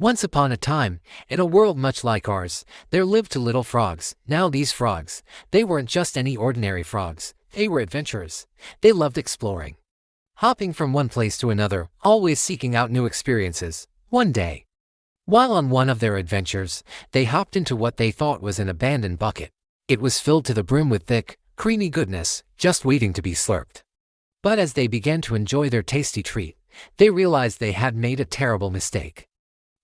Once upon a time, in a world much like ours, there lived two little frogs. Now these frogs, they weren't just any ordinary frogs. They were adventurers. They loved exploring, hopping from one place to another, always seeking out new experiences. One day, while on one of their adventures, they hopped into what they thought was an abandoned bucket. It was filled to the brim with thick, creamy goodness, just waiting to be slurped. But as they began to enjoy their tasty treat, they realized they had made a terrible mistake.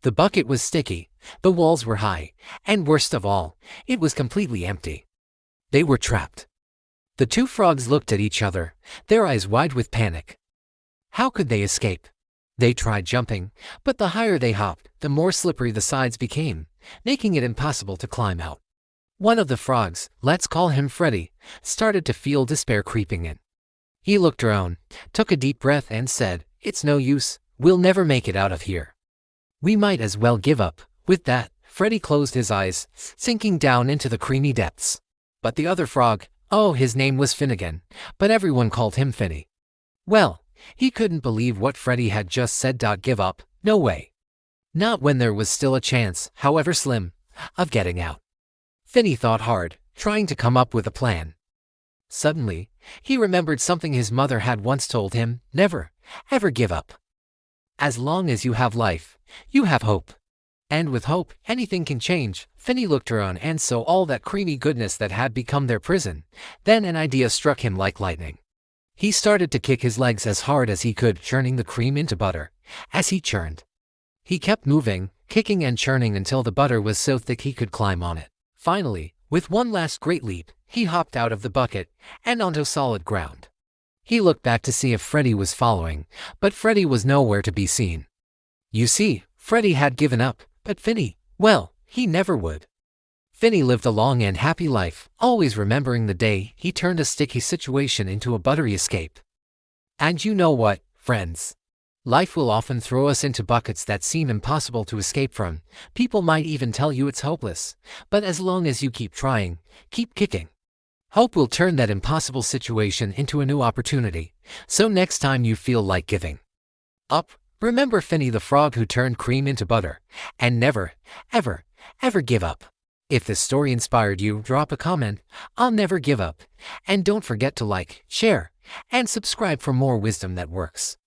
The bucket was sticky, the walls were high, and worst of all, it was completely empty. They were trapped. The two frogs looked at each other, their eyes wide with panic. How could they escape? They tried jumping, but the higher they hopped, the more slippery the sides became, making it impossible to climb out. One of the frogs, let's call him Freddy, started to feel despair creeping in. He looked around, took a deep breath and said, "It's no use, we'll never make it out of here. We might as well give up." With that, Freddy closed his eyes, sinking down into the creamy depths. But the other frog, oh, his name was Finnegan, but everyone called him Finny. Well, he couldn't believe what Freddy had just said. Give up? No way. Not when there was still a chance, however slim, of getting out. Finny thought hard, trying to come up with a plan. Suddenly, he remembered something his mother had once told him: never, ever give up. As long as you have life, you have hope. And with hope, anything can change. Finny looked around and saw all that creamy goodness that had become their prison. Then an idea struck him like lightning. He started to kick his legs as hard as he could, churning the cream into butter. As he churned, he kept moving, kicking and churning until the butter was so thick he could climb on it. Finally, with one last great leap, he hopped out of the bucket and onto solid ground. He looked back to see if Freddy was following, but Freddy was nowhere to be seen. You see, Freddy had given up, but Finny, well, he never would. Finny lived a long and happy life, always remembering the day he turned a sticky situation into a buttery escape. And you know what, friends? Life will often throw us into buckets that seem impossible to escape from. People might even tell you it's hopeless, but as long as you keep trying, keep kicking, hope will turn that impossible situation into a new opportunity. So next time you feel like giving up, remember Finny the frog who turned cream into butter, and never, ever, ever give up. If this story inspired you, drop a comment. I'll never give up. And don't forget to like, share, and subscribe for more wisdom that works.